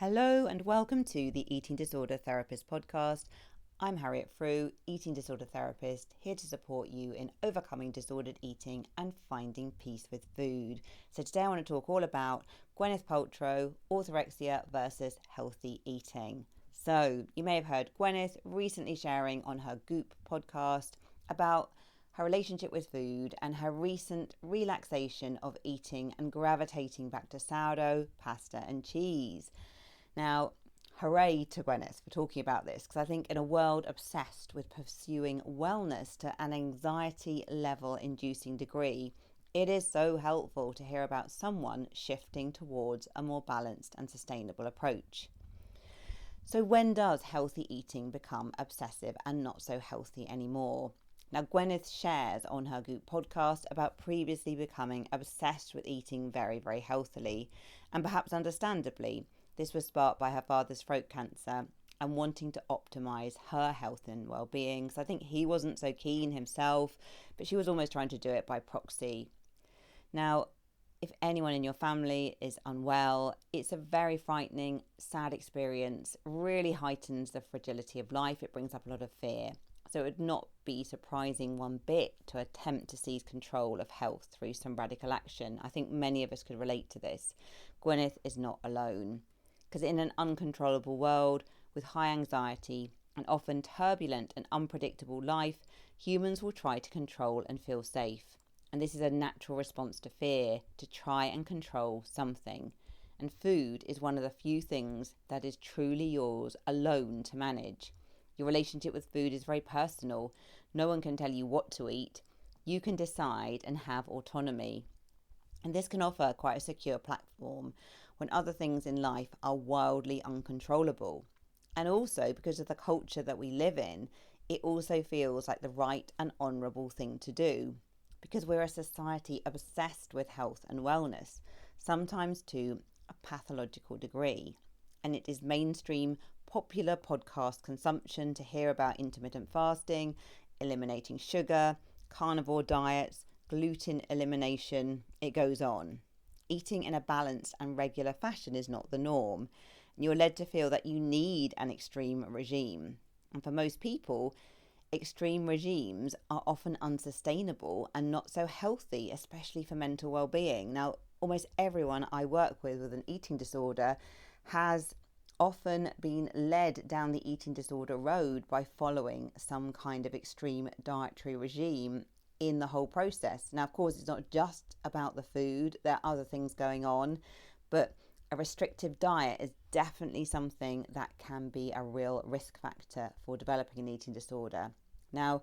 Hello and welcome to the Eating Disorder Therapist podcast. I'm Harriet Frew, eating disorder therapist, here to support you in overcoming disordered eating and finding peace with food. So today I want to talk all about Gwyneth Paltrow, orthorexia versus healthy eating. So you may have heard Gwyneth recently sharing on her Goop podcast about her relationship with food and her recent relaxation of eating and gravitating back to sourdough, pasta and cheese. Now, hooray to Gwyneth for talking about this, because I think in a world obsessed with pursuing wellness to an anxiety level inducing degree, it is so helpful to hear about someone shifting towards a more balanced and sustainable approach. So when does healthy eating become obsessive and not so healthy anymore? Now, Gwyneth shares on her Goop podcast about previously becoming obsessed with eating very, very healthily, and perhaps understandably, this was sparked by her father's throat cancer and wanting to optimise her health and well-being. So I think he wasn't so keen himself, but she was almost trying to do it by proxy. Now, if anyone in your family is unwell, it's a very frightening, sad experience, really heightens the fragility of life. It brings up a lot of fear. So it would not be surprising one bit to attempt to seize control of health through some radical action. I think many of us could relate to this. Gwyneth is not alone. Because in an uncontrollable world with high anxiety and often turbulent and unpredictable life, humans will try to control and feel safe. And this is a natural response to fear, to try and control something. And food is one of the few things that is truly yours alone to manage. Your relationship with food is very personal. No one can tell you what to eat. You can decide and have autonomy. And this can offer quite a secure platform when other things in life are wildly uncontrollable. And also, because of the culture that we live in, it also feels like the right and honourable thing to do. Because we're a society obsessed with health and wellness, sometimes to a pathological degree. And it is mainstream popular podcast consumption to hear about intermittent fasting, eliminating sugar, carnivore diets, gluten elimination, it goes on. Eating in a balanced and regular fashion is not the norm. You're led to feel that you need an extreme regime. And for most people, extreme regimes are often unsustainable and not so healthy, especially for mental well-being. Now, almost everyone I work with an eating disorder has often been led down the eating disorder road by following some kind of extreme dietary regime in the whole process. Now, of course, it's not just about the food. There are other things going on, but a restrictive diet is definitely something that can be a real risk factor for developing an eating disorder. Now,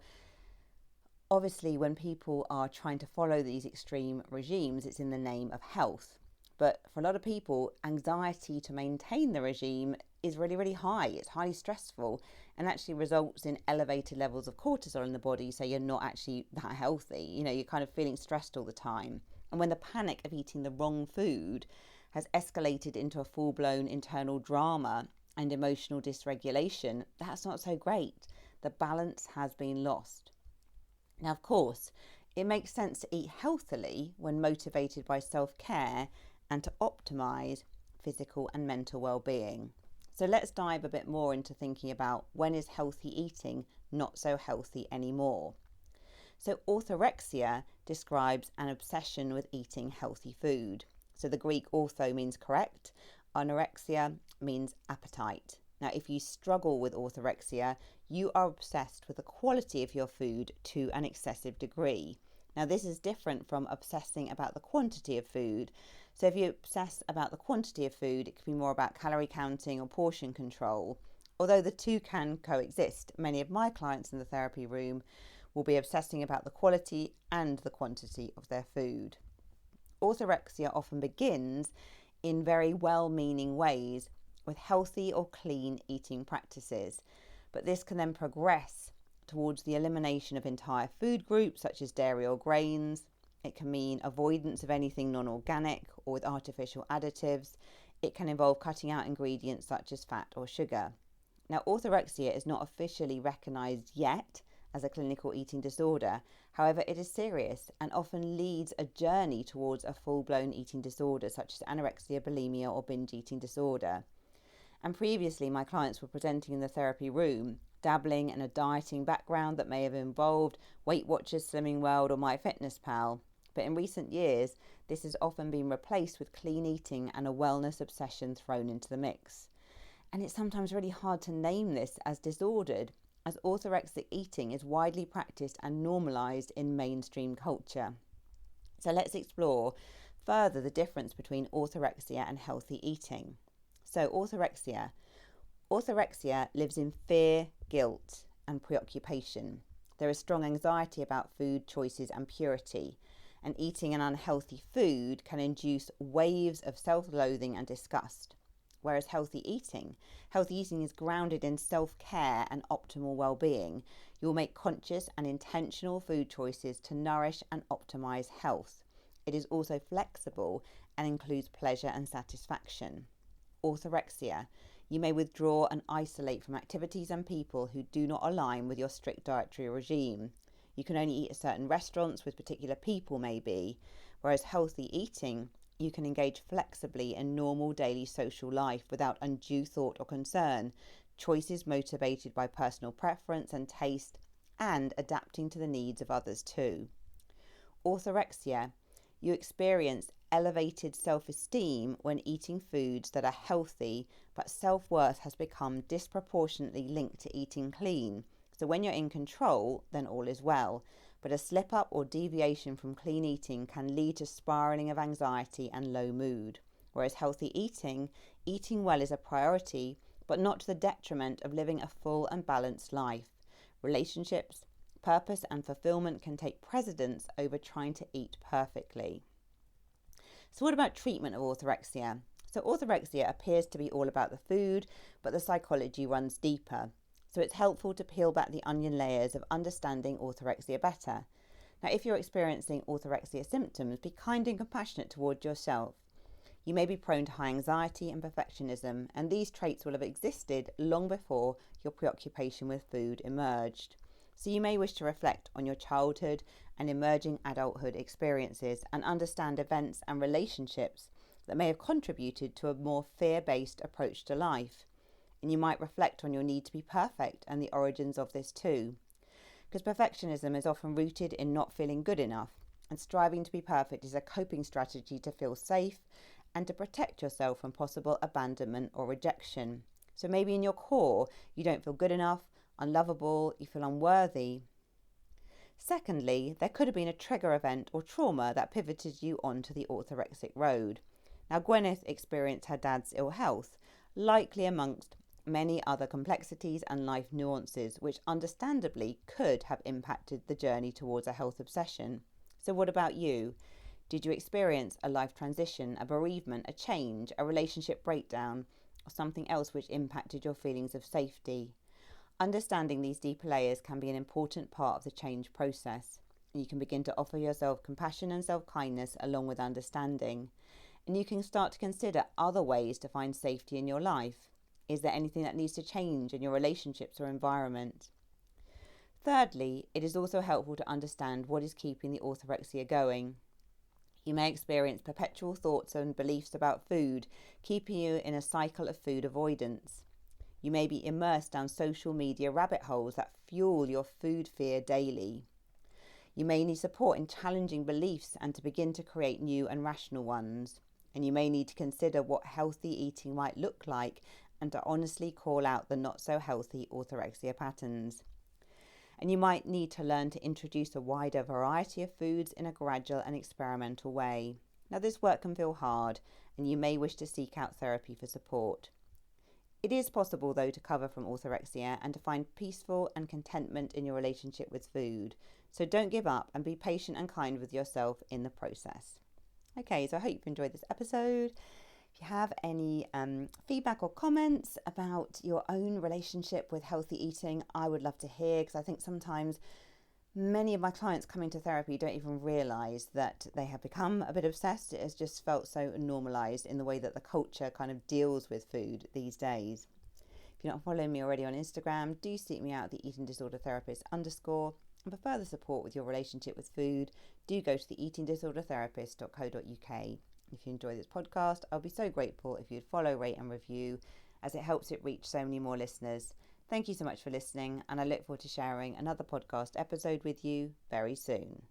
obviously, when people are trying to follow these extreme regimes, it's in the name of health. But for a lot of people, anxiety to maintain the regime is really, really high. It's highly stressful and actually results in elevated levels of cortisol in the body. So you're not actually that healthy. You're kind of feeling stressed all the time. And when the panic of eating the wrong food has escalated into a full-blown internal drama and emotional dysregulation, that's not so great. The balance has been lost. Now, of course, it makes sense to eat healthily when motivated by self-care and to optimise physical and mental well-being. So let's dive a bit more into thinking about when is healthy eating not so healthy anymore. So orthorexia describes an obsession with eating healthy food. So the Greek ortho means correct, anorexia means appetite. Now, if you struggle with orthorexia, you are obsessed with the quality of your food to an excessive degree. Now, this is different from obsessing about the quantity of food. So if you obsess about the quantity of food, it could be more about calorie counting or portion control. Although the two can coexist, many of my clients in the therapy room will be obsessing about the quality and the quantity of their food. Orthorexia often begins in very well-meaning ways with healthy or clean eating practices, but this can then progress towards the elimination of entire food groups such as dairy or grains. It can mean avoidance of anything non-organic or with artificial additives. It can involve cutting out ingredients such as fat or sugar. Now, orthorexia is not officially recognised yet as a clinical eating disorder. However, it is serious and often leads a journey towards a full-blown eating disorder such as anorexia, bulimia or binge eating disorder. And previously, my clients were presenting in the therapy room, dabbling in a dieting background that may have involved Weight Watchers, Slimming World, or MyFitnessPal. But in recent years, this has often been replaced with clean eating and a wellness obsession thrown into the mix. And it's sometimes really hard to name this as disordered, as orthorexic eating is widely practiced and normalised in mainstream culture. So let's explore further the difference between orthorexia and healthy eating. So orthorexia lives in fear, guilt, and preoccupation. There is strong anxiety about food choices and purity, and eating an unhealthy food can induce waves of self-loathing and disgust. Whereas healthy eating is grounded in self-care and optimal well-being. You'll make conscious and intentional food choices to nourish and optimize health. It is also flexible and includes pleasure and satisfaction. Orthorexia. You may withdraw and isolate from activities and people who do not align with your strict dietary regime. You can only eat at certain restaurants with particular people maybe, whereas healthy eating, you can engage flexibly in normal daily social life without undue thought or concern, choices motivated by personal preference and taste, and adapting to the needs of others too. Orthorexia, you experience elevated self-esteem when eating foods that are healthy, but self-worth has become disproportionately linked to eating clean. So when you're in control, then all is well. But a slip up or deviation from clean eating can lead to spiraling of anxiety and low mood. Whereas healthy eating well is a priority, but not to the detriment of living a full and balanced life. Relationships, purpose and fulfillment can take precedence over trying to eat perfectly. So what about treatment of orthorexia? So orthorexia appears to be all about the food, but the psychology runs deeper. So it's helpful to peel back the onion layers of understanding orthorexia better. Now, if you're experiencing orthorexia symptoms, be kind and compassionate towards yourself. You may be prone to high anxiety and perfectionism, and these traits will have existed long before your preoccupation with food emerged. So you may wish to reflect on your childhood and emerging adulthood experiences and understand events and relationships that may have contributed to a more fear-based approach to life. And you might reflect on your need to be perfect and the origins of this too. Because perfectionism is often rooted in not feeling good enough, and striving to be perfect is a coping strategy to feel safe and to protect yourself from possible abandonment or rejection. So maybe in your core, you don't feel good enough, unlovable, you feel unworthy. Secondly, there could have been a trigger event or trauma that pivoted you onto the orthorexic road. Now, Gwyneth experienced her dad's ill health, likely amongst many other complexities and life nuances, which understandably could have impacted the journey towards a health obsession. So what about you? Did you experience a life transition, a bereavement, a change, a relationship breakdown, or something else which impacted your feelings of safety? Understanding these deeper layers can be an important part of the change process. You can begin to offer yourself compassion and self-kindness along with understanding. And you can start to consider other ways to find safety in your life. Is there anything that needs to change in your relationships or environment? Thirdly, it is also helpful to understand what is keeping the orthorexia going. You may experience perpetual thoughts and beliefs about food, keeping you in a cycle of food avoidance. You may be immersed down social media rabbit holes that fuel your food fear daily. You may need support in challenging beliefs and to begin to create new and rational ones. And you may need to consider what healthy eating might look like and to honestly call out the not so healthy orthorexia patterns. And you might need to learn to introduce a wider variety of foods in a gradual and experimental way. Now, this work can feel hard, and you may wish to seek out therapy for support. It is possible, though, to recover from orthorexia and to find peaceful and contentment in your relationship with food. So don't give up and be patient and kind with yourself in the process. Okay, so I hope you've enjoyed this episode. If you have any feedback or comments about your own relationship with healthy eating, I would love to hear, because I think sometimes many of my clients coming to therapy don't even realise that they have become a bit obsessed. It has just felt so normalised in the way that the culture kind of deals with food these days. If you're not following me already on Instagram, do seek me out at the Eating Disorder Therapist _. And for further support with your relationship with food, do go to the eatingdisordertherapist.co.uk. If you enjoy this podcast, I'll be so grateful if you'd follow, rate and review. as it helps it reach so many more listeners. Thank you so much for listening, and I look forward to sharing another podcast episode with you very soon.